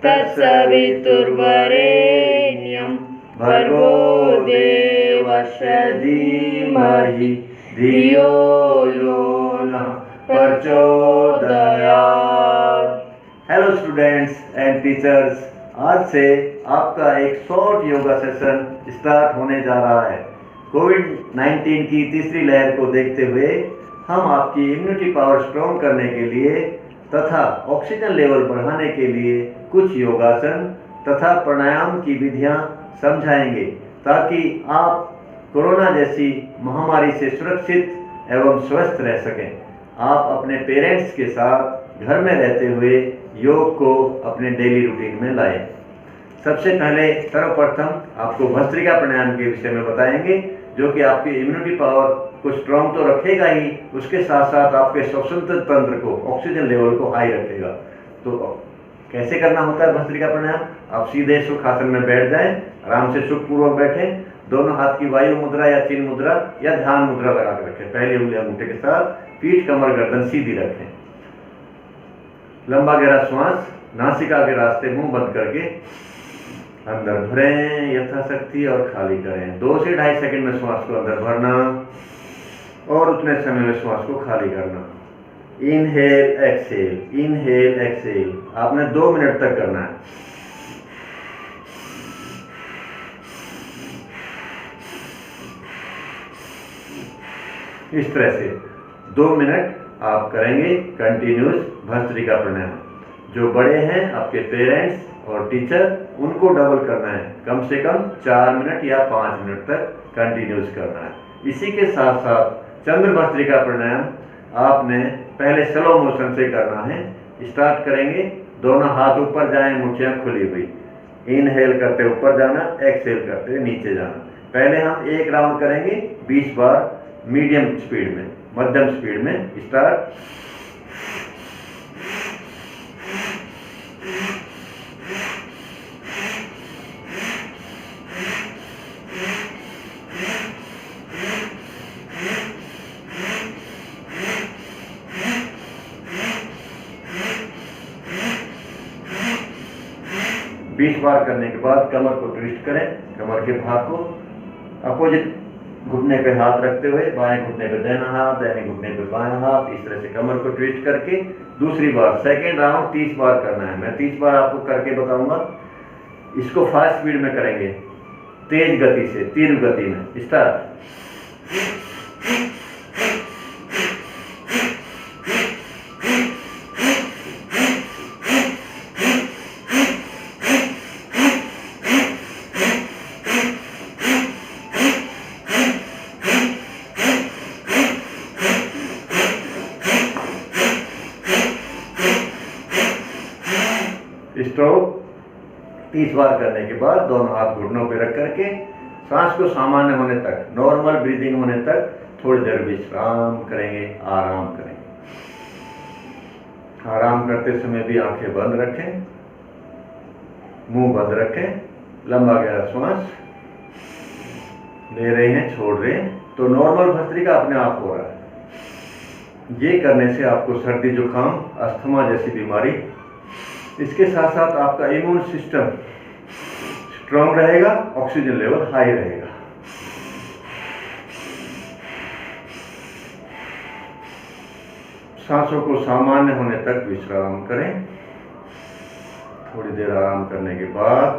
तत्सवितुर्वरेण्यं भर्गो देवस्य धीमहि धियो यो नः प्रचोदयात्। हेलो स्टूडेंट्स एंड टीचर्स, आज से आपका एक शॉर्ट योगा सेशन स्टार्ट होने जा रहा है। कोविड-19 की तीसरी लहर को देखते हुए हम आपकी इम्यूनिटी पावर स्ट्रॉन्ग करने के लिए तथा ऑक्सीजन लेवल बढ़ाने के लिए कुछ योगासन तथा प्राणायाम की विधियां समझाएंगे ताकि आप कोरोना जैसी महामारी से सुरक्षित एवं स्वस्थ रह सकें। आप अपने पेरेंट्स के साथ घर में रहते हुए योग को अपने डेली रूटीन में लाएं। सबसे पहले सर्वप्रथम आपको भस्त्रिका प्राणायाम के विषय में बताएंगे, जो कि आपकी इम्यूनिटी पावर को स्ट्रॉन्ग तो रखेगा ही, उसके साथ साथ आपके श्वसन तंत्र को, ऑक्सीजन लेवल को हाई रखेगा। तो कैसे करना होता है भस्त्रिका प्राणायाम? आप सीधे सुख आसन में बैठ जाएं, आराम से सुखपूर्वक बैठें, दोनों हाथ की वायु मुद्रा या चिन्ह मुद्रा या ध्यान मुद्रा लगा कर रखें। पहली उंगली अंगूठे के साथ, पीठ कमर गर्दन सीधी रखें। लंबा गहरा श्वास नासिका के रास्ते मुंह बंद करके अंदर भरें यथाशक्ति और खाली करें। 2 से 2.5 सेकंड में श्वास को अंदर भरना और उतने समय में श्वास को खाली करना। Inhale exhale, inhale exhale. आपने 2 मिनट तक करना है। इस तरह से 2 मिनट आप करेंगे कंटिन्यूस भस्त्रिका प्राणायाम। जो बड़े हैं आपके पेरेंट्स और टीचर, उनको डबल करना है, कम से कम 4 मिनट या 5 मिनट तक कंटिन्यूस करना है। इसी के साथ साथ चंद्र भस्त्रिका प्राणायाम आपने पहले स्लो मोशन से करना है। स्टार्ट करेंगे, दोनों हाथ ऊपर जाएं, मुट्ठियां खुली हुई। इनहेल करते ऊपर जाना, एक्सहेल करते नीचे जाना। पहले हम एक राउंड करेंगे 20 बार मीडियम स्पीड में, मध्यम स्पीड में। स्टार्ट। बीस बार करने के बाद कमर को ट्विस्ट करें, कमर के भाग को अपोजिट घुटने पे हाथ रखते हुए, बाएं घुटने पे दाहिना हाथ, दाहिने घुटने पे बायां हाथ, इस तरह से कमर को ट्विस्ट करके दूसरी बार, सेकेंड राउंड 30 बार करना है। मैं 30 बार आपको करके बताऊंगा। इसको फास्ट स्पीड में करेंगे, तेज गति से, तीव्र गति में। स्टार्ट। स्टॉप। 30 बार करने के बाद दोनों हाथ घुटनों पर रख करके सांस को सामान्य होने तक, नॉर्मल ब्रीदिंग होने तक थोड़ी देर विश्राम करेंगे, आराम करेंगे। आराम करते समय भी आंखें बंद रखें, मुंह बंद रखें। लंबा गहरा श्वास ले रहे हैं, छोड़ रहे हैं, तो नॉर्मल भस्त्रिका अपने आप हो रहा है। ये करने से आपको सर्दी जुकाम, अस्थमा जैसी बीमारी, इसके साथ साथ आपका इम्यून सिस्टम स्ट्रांग रहेगा, ऑक्सीजन लेवल हाई रहेगा। सांसों को सामान्य होने तक विश्राम करें। थोड़ी देर आराम करने के बाद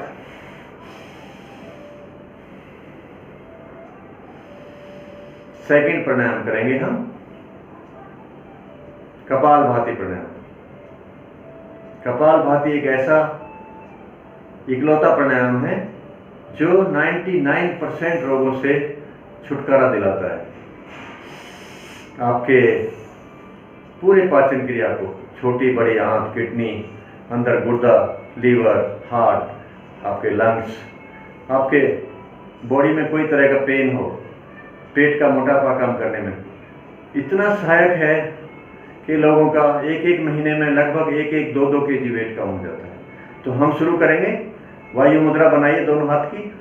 सेकंड प्राणायाम करेंगे हम, कपालभाति प्राणायाम। कपालभाति एक ऐसा इकलौता प्राणायाम है जो 99% रोगों से छुटकारा दिलाता है। आपके पूरे पाचन क्रिया को, छोटी बड़ी आंत, किडनी, अंदर गुर्दा, लीवर, हार्ट, आपके लंग्स, आपके बॉडी में कोई तरह का पेन हो, पेट का मोटापा कम करने में इतना सहायक है कि लोगों का एक महीने में लगभग 1-2 kg वेट कम हो जाता है। तो हम शुरू करेंगे वायु मुद्रा बनाइए दोनों हाथ की।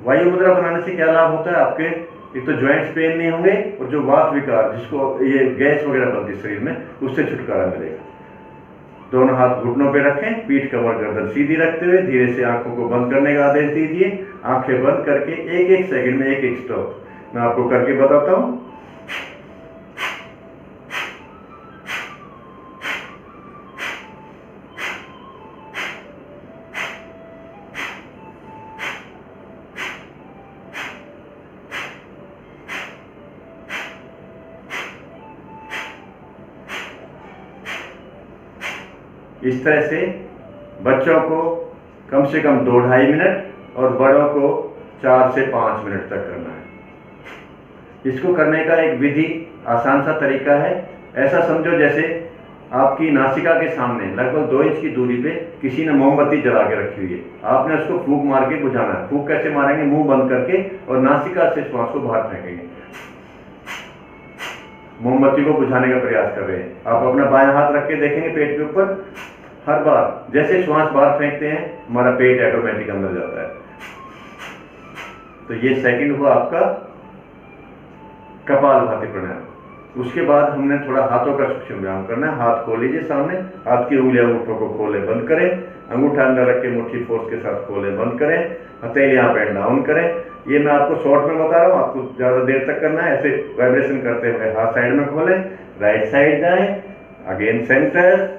वायु मुद्रा बनाने से क्या लाभ होता है आपके, एक तो ज्वाइंट्स पेन नहीं होंगे और जो वात विकार जिसको ये गैस वगैरह बनती है शरीर में, उससे छुटकारा मिलेगा। दोनों हाथ घुटनों पे रखें, पीठ कमर गर्दन सीधी रखते हुए धीरे से आंखों को बंद करने का आदेश दीजिए। आंखें बंद करके एक एक सेकंड में एक एक स्टॉप मैं आपको करके बताता हूं। इस तरह से बच्चों को कम से कम 2-2.5 मिनट और बड़ों को 4 से 5 मिनट तक करना है। इसको करने का एक विधि आसान सा तरीका है। ऐसा समझो जैसे आपकी नासिका के सामने लगभग 2 इंच की दूरी पे किसी ने मोमबत्ती जला के रखी हुई है। आपने उसको फूंक मार के बुझाना है। फूंक कैसे मारेंगे, मुंह बंद करके और नासिका से श्वास को बाहर फेंकेंगे। मोमबत्ती को बुझाने का प्रयास कर रहे हैं। आप अपना बायां हाथ रख के देखेंगे पेट के ऊपर। हर बार जैसे श्वास बाहर फेंकते हैं हमारा पेट ऑटोमेटिक अंदर जाता है। तो ये सेकंड हुआ आपका कपालभाति प्राणायाम। उसके बाद हमने थोड़ा हाथों का सूक्ष्म व्यायाम करना है। हाथ खोल लीजिए सामने, हाथ की उंगलियां अंगूठों को खोले बंद करें, अंगूठा अंदर रख के मुट्ठी फोर्स के साथ खोले बंद करें, हथेलियां अप एंड डाउन करें। ये मैं आपको शॉर्ट में बता रहा हूँ, आपको ज्यादा देर तक करना है। ऐसे वाइब्रेशन करते हुए हाथ साइड में खोलें, राइट साइड जाएं, अगेन सेंटर,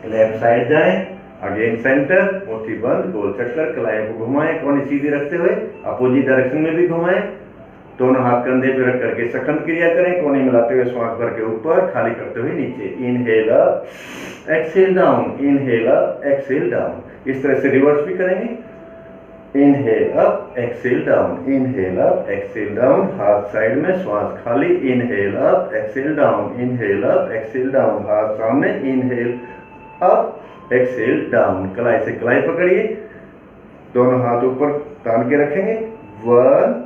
लेफ्ट साइड जाएं, अगेन सेंटर, मुट्ठी बंद, गोल चक्कर, कलाई को घुमाएं, कोहनी सीधी रखते हुए अपोजिट डायरेक्शन में भी घुमाएं। दोनों हाथ कंधे पे रख करके सखंड क्रिया करें, कोहनी मिलाते हुए श्वास भर के ऊपर, खाली करते हुए नीचे। Inhale up, exhale down, inhale up, exhale down. इस तरह से रिवर्स भी करेंगे। Inhale up, exhale down, inhale up, exhale down. हाथ साइड में, श्वास खाली, inhale up, exhale down, inhale up, exhale down. हाथ सामने, इनहेल अप, एक्सहेल डाउन। कलाई से कलाई पकड़िए, दोनों हाथ ऊपर तान के रखेंगे। 1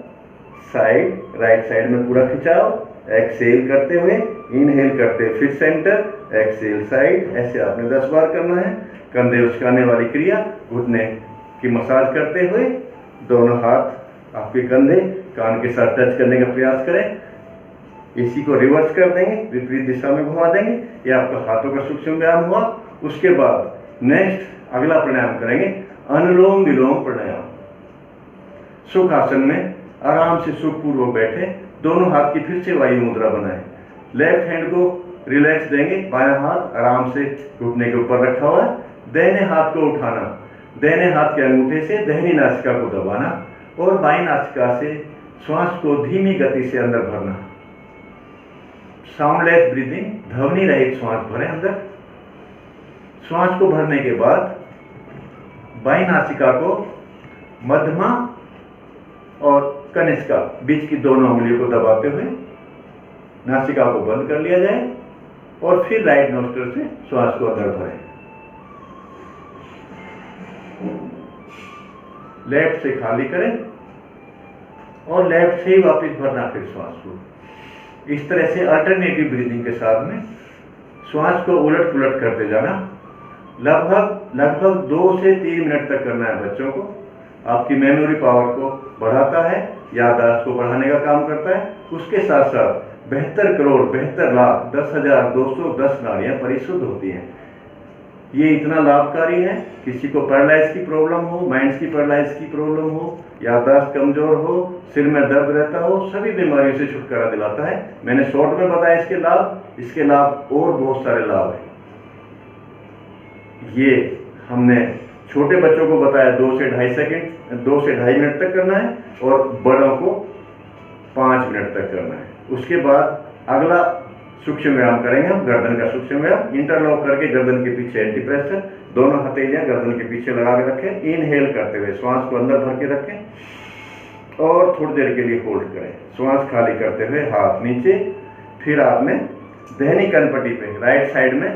साइड, राइट साइड में पूरा खिंचाव, एक्सहेल करते हुए, इनहेल करते हुए फिर सेंटर, एक्सहेल साइड। ऐसे आपने 10 बार करना है। कंधे उचकाने वाली क्रिया, घुटने की मसाज करते हुए दोनों हाथ आपके कंधे कान के साथ टच करने का प्रयास करें। इसी को रिवर्स कर देंगे, विपरीत दिशा में घुमा देंगे। ये आपका हाथों का सूक्ष्म व्यायाम हुआ। उसके बाद नेक्स्ट अगला प्राणायाम करेंगे, अनुलोम विलोम प्राणायाम। सुख आसन में आराम से सुखपूर्वक बैठे, दोनों हाथ की फिर से वायु मुद्रा बनाएं। लेफ्ट हैंड को रिलैक्स देंगे, बायां हाथ आराम से घुटने के ऊपर रखा हुआ है। दाहिने हाथ को उठाना, दाहिने हाथ के अंगूठे से दाहिनी नासिका को दबाना और बाईं नासिका से श्वास को धीमी गति से अंदर भरना। साउंडलेस ब्रीदिंग, ध्वनि रहित श्वास भरें अंदर। श्वास को भरने के बाद बाईं नासिका को मध्यमा और कनिष्का बीच की दोनों उंगलियों को दबाते हुए नासिका को बंद कर लिया जाए और फिर राइट नोस्ट्रल से श्वास को अंदर भरें। लेफ्ट से खाली करें और लेफ्ट से ही वापस भरना फिर श्वास को। इस तरह से अल्टरनेटिव ब्रीदिंग के साथ में श्वास को उलट पुलट करते जाना। लगभग 2 से 3 मिनट तक करना है बच्चों को। आपकी मेमोरी पावर को बढ़ाता है, याददाश्त को बढ़ाने का काम करता है। उसके साथ साथ 72 करोड़ 72 लाख 10,210 नाड़ियाँ परिशुद्ध होती हैं। ये इतना लाभकारी है। किसी को पैरालाइज की प्रॉब्लम हो, माइंड की पैरालाइज की प्रॉब्लम हो, याददाश्त कमजोर हो, सिर में दर्द रहता हो, सभी बीमारियों से छुटकारा दिलाता है। मैंने शॉर्ट में बताया इसके लाभ। इसके लाभ और बहुत सारे लाभ हैं। ये हमने छोटे बच्चों को बताया 2 से 2.5 मिनट तक करना है और बड़ों को 5 मिनट तक करना है। उसके बाद अगला सूक्ष्म व्यायाम करेंगे हम, गर्दन का सूक्ष्म व्यायाम। इंटरलॉक करके गर्दन के पीछे एंटी प्रेशर, दोनों हथेलियां गर्दन के पीछे लगा के रखें। इनहेल करते हुए श्वास को अंदर भर के रखें और थोड़ी देर के लिए होल्ड करें। श्वास खाली करते हुए हाथ नीचे। फिर आपने दाहिनी कनपट्टी पे राइट साइड में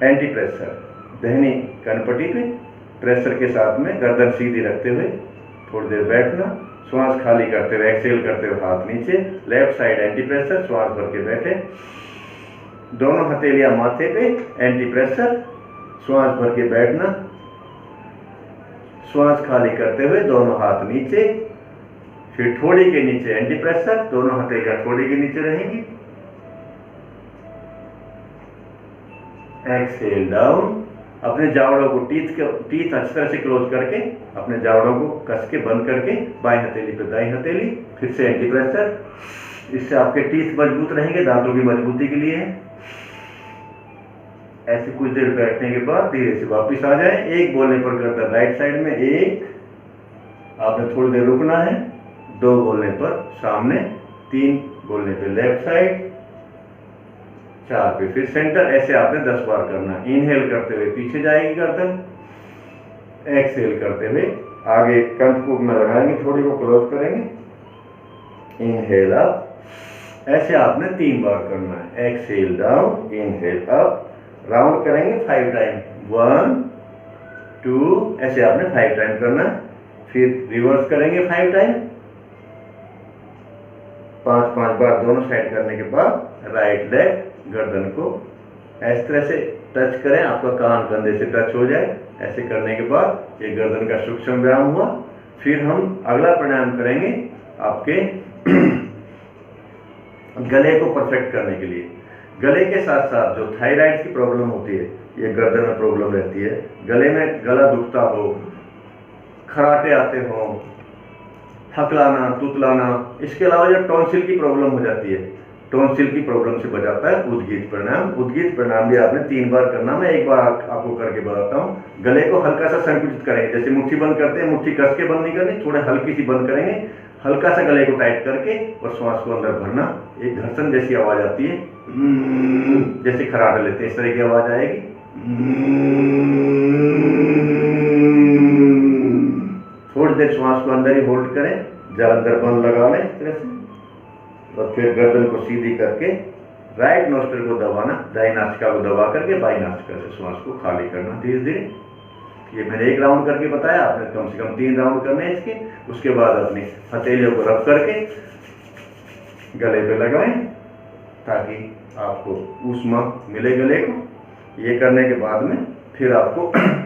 एंटी प्रेशर, दाहिनी कनपट्टी पे प्रेशर के साथ में गर्दन सीधी रखते हुए थोड़ी देर बैठना। श्वास खाली करते हुए एक्सहेल करते हुए हाथ नीचे। लेफ्ट साइड एंटी प्रेशर, श्वास भर के बैठे। दोनों हथेलियां माथे पे, एंटी प्रेशर, श्वास भर के बैठना। श्वास खाली करते हुए दोनों हाथ नीचे, फिर ठोड़ी के नीचे एंटी प्रेशर, दोनों हथेलियां ठोड़ी के नीचे रहेंगी। Exhale down. अपने जावड़ों को टीथ अच्छी तरह से क्लोज करके, अपने जावड़ों को कस के बंद करके, बाएं हथेली पे दाएं हथेली, फिर से एंटी प्रेशर। इससे आपके टीथ मजबूत रहेंगे, दांतों की मजबूती के लिए है। ऐसे कुछ देर बैठने के बाद धीरे से वापस आ जाए। एक बोलने पर गर्दन राइट साइड में, एक, आपने थोड़ी देर रुकना है। 2 बोलने पर सामने, 3 बोलने पे लेफ्ट साइड, 4 पे फिर सेंटर। ऐसे आपने 10 बार करना है। इनहेल करते हुए पीछे जाएगी गर्दन, एक्सहेल करते हुए आगे कंठ में लगाएंगे, थोड़ी को क्लोज करेंगे, इनहेल अप। ऐसे आपने 3 बार करना है। Exhale down, inhale up, round करेंगे 5 टाइम, 1 2, ऐसे आपने 5 टाइम करना है। फिर रिवर्स करेंगे 5 टाइम, 5 बार दोनों साइड करने के बाद राइट लेग गर्दन को इस तरह से टच करें, आपका कान कंधे से टच हो जाए। ऐसे करने के बाद ये गर्दन का सूक्ष्म व्यायाम हुआ। फिर हम अगला प्राणायाम करेंगे आपके गले को परफेक्ट करने के लिए। गले के साथ साथ जो थायराइड की प्रॉब्लम होती है, ये गर्दन में प्रॉब्लम रहती है, गले में गला दुखता हो, खराटे आते हो, हकलाना, तुतलाना, इसके अलावा जब टॉन्सिल की प्रॉब्लम हो जाती है, टॉन्सिल की प्रॉब्लम से बचाता है उद्गीत प्राणायाम। उद्गीत प्राणायाम भी आपने 3 बार करना। मैं एक बार आपको करके बताता हूँ। गले को हल्का सा संकुचित करेंगे, जैसे मुट्ठी बंद करते हैं, मुट्ठी कस के बंद नहीं करनी, थोड़ा हल्की सी बंद करेंगे, हल्का सा गले को टाइट करके और श्वास को अंदर भरना। एक घर्षण जैसी आवाज आती है, जैसे खराटे लेते हैं, इस तरह की आवाज आएगी। थोड़ी देर श्वास को अंदर ही होल्ड करें, जालंधर बंद लगा लें इस तरह से, और फिर गर्दन को सीधी करके राइट नोस्ट्रिल को दबाना, दाई नासिका को दबा करके बाई नासिका से श्वास को खाली करना धीरे धीरे। ये मैंने 1 राउंड करके बताया, आपने कम से कम 3 राउंड करने हैं इसके। उसके बाद अपनी हथेलियों को रब करके गले पे लगाएं ताकि आपको ऊष्मा मिले गले को। ये करने के बाद में फिर आपको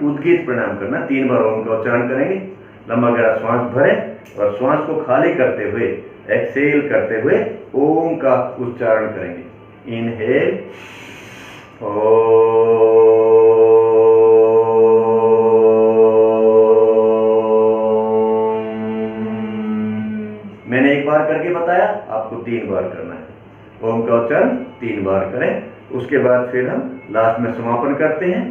उद्गीत प्राणायाम करना। 3 बार ओम का उच्चारण करेंगे, लंबा गहरा श्वास भरें और श्वास को खाली करते हुए, एक्सहेल करते हुए ओम का उच्चारण करेंगे। इनहेल ओम, मैंने 1 बार करके बताया, आपको 3 बार करना है। ओम का उच्चारण 3 बार करें। उसके बाद फिर हम लास्ट में समापन करते हैं।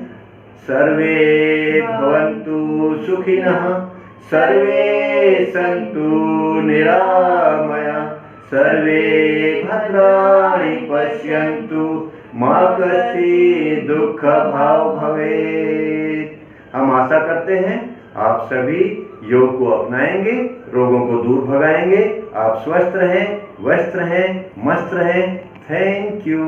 सर्वे भवन्तु सुखिनः, सर्वे सन्तु निरामया, सर्वे भद्राणि पश्यन्तु, मा कश्चित् दुःख भाग् भवेत्। हम आशा करते हैं आप सभी योग को अपनाएंगे, रोगों को दूर भगाएंगे। आप स्वस्थ रहें, व्यस्त रहें, मस्त रहें। Thank you.